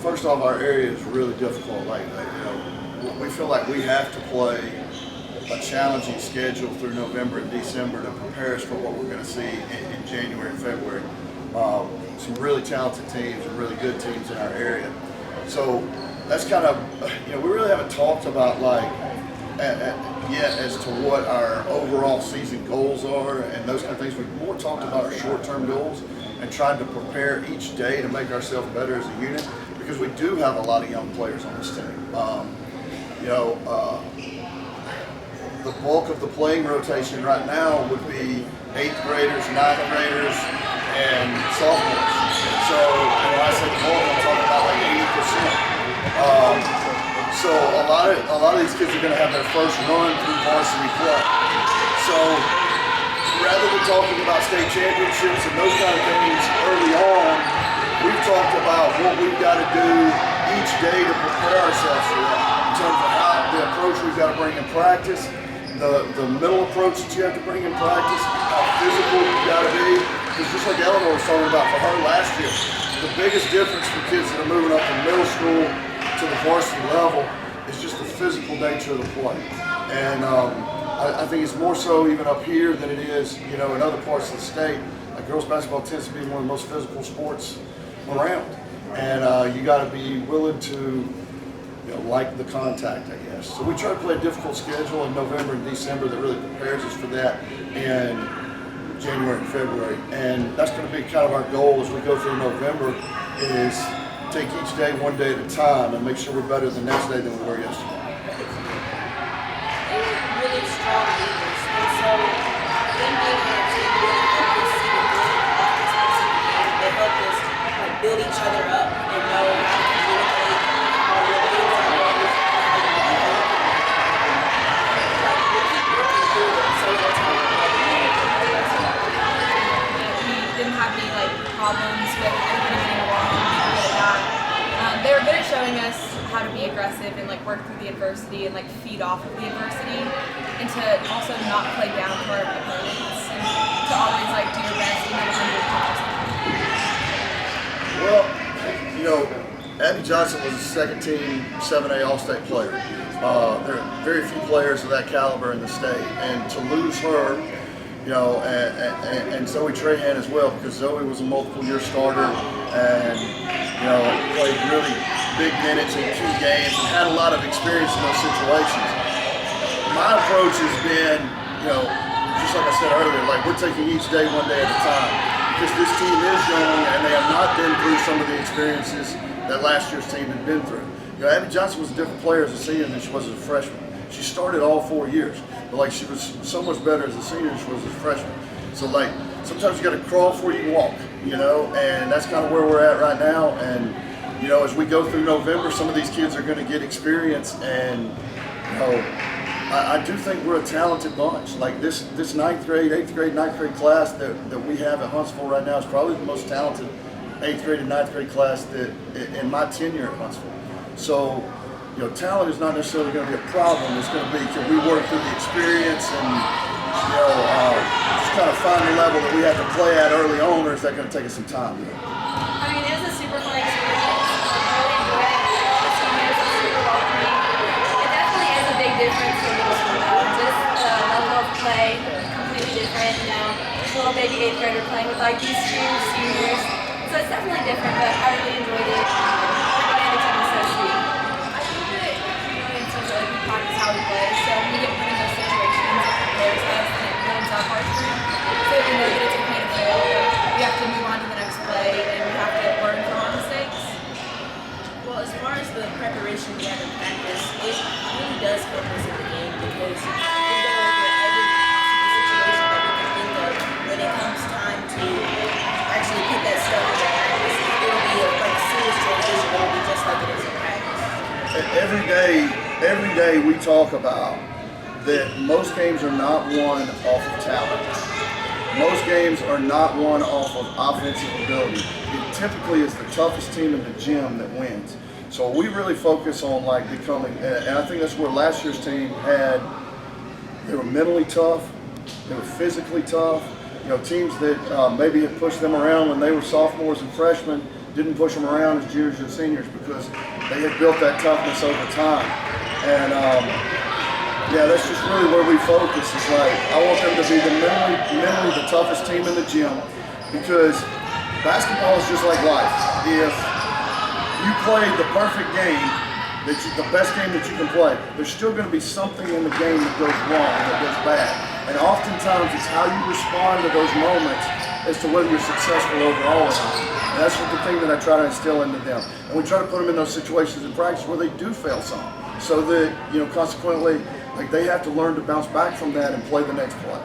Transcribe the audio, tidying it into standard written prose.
first off, our area is really difficult. We feel like we have to play a challenging schedule through November and December to prepare us for what we're going to see in January and February. Some really talented teams and really good teams in our area. So that's kind of, we really haven't talked about yet as to what our overall season goals are and those kind of things. We've more talked about our short-term goals and tried to prepare each day to make ourselves better as a unit, because we do have a lot of young players on this team. The bulk of the playing rotation right now would be 8th graders, 9th graders, and sophomores. So when I say the bulk, I'm talking about like 80%. So a lot of these kids are going to have their first run through varsity play. So rather than talking about state championships and those kind of things early on, we've talked about what we've got to do each day to prepare ourselves for that. In terms of how the approach we've got to bring in practice, the mental approach that you have to bring in practice, how physical you've got to be. Because just like Eleanor was talking about for her last year, the biggest difference for kids that are moving up from middle school to the varsity level is just the physical nature of the play. And I think it's more so even up here than it is, in other parts of the state. Like girls basketball tends to be one of the most physical sports around. And you got to be willing to, like the contact, I guess. So we try to play a difficult schedule in November and December that really prepares us for that in January and February. And that's going to be kind of our goal as we go through November, is take each day one day at a time and make sure we're better the next day than we were yesterday. They were really strong leaders, and so them being on our team really helped us see the good aspects of the game. They helped us build each other up and know how to communicate, how to things are going. We'll keep working through it so that's how we're We didn't have any problems with everything getting along and stuff like that. They were good at showing us how to be aggressive and work through the adversity and feed off of the adversity, and to also not play down to our opponents and to always do your best even when you're Well, Abby Johnson was a second team 7A All-State player. There are very few players of that caliber in the state, and to lose her, and Zoe Trahan as well, because Zoe was a multiple year starter and played really big minutes in key games and had a lot of experience in those situations. My approach has been, just like I said earlier, we're taking each day one day at a time, because this team is young and they have not been through some of the experiences that last year's team had been through. Abby Johnson was a different player as a senior than she was as a freshman. She started all 4 years, but she was so much better as a senior than she was as a freshman. So sometimes you got to crawl before you can walk, and that's kind of where we're at right now. And as we go through November, some of these kids are going to get experience, and I do think we're a talented bunch. This 9th grade, 8th grade, 9th grade class that we have at Huntsville right now is probably the most talented 8th grade and 9th grade class that in my tenure at Huntsville. So, talent is not necessarily going to be a problem. It's going to be, can we work through the experience and, just kind of find the level that we have to play at early on, or is that going to take us some time? I mean, it was a super fun experience. I really enjoyed it. The seniors are super welcoming. It definitely is a big difference from middle school, though. Just the level of play, completely different. Little baby 8th grader playing with these huge seniors. So it's definitely different, but I really enjoyed it. Everybody on the team was so sweet. I think that we practice how we play, so when we get put in those situations, it prepares us and it builds our heart strength. So we know that it's okay to fail, but we have to move on to the next play and we have to learn from our mistakes. Well, as far as the preparation we have in practice, it really does help us in the game, because we go over every possible situation that we can think of. When it comes time to actually put that stuff into practice, it'll be a serious transition. It'll be just like it is in practice. Every day we talk about that most games are not won off of talent. Most games are not won off of offensive ability. It typically is the toughest team in the gym that wins. So we really focus on becoming, and I think that's where last year's team had, they were mentally tough, they were physically tough. Teams that maybe had pushed them around when they were sophomores and freshmen didn't push them around as juniors and seniors because they had built that toughness over time. And yeah, that's just really where we focus. It's like, I want them to be the mentally the toughest team in the gym, because basketball is just like life. If you play the perfect game, the best game that you can play, there's still going to be something in the game that goes wrong, that goes bad. And oftentimes it's how you respond to those moments as to whether you're successful overall or not. And that's the thing that I try to instill into them. And we try to put them in those situations in practice where they do fail some, so that, consequently, like, they have to learn to bounce back from that and play the next play.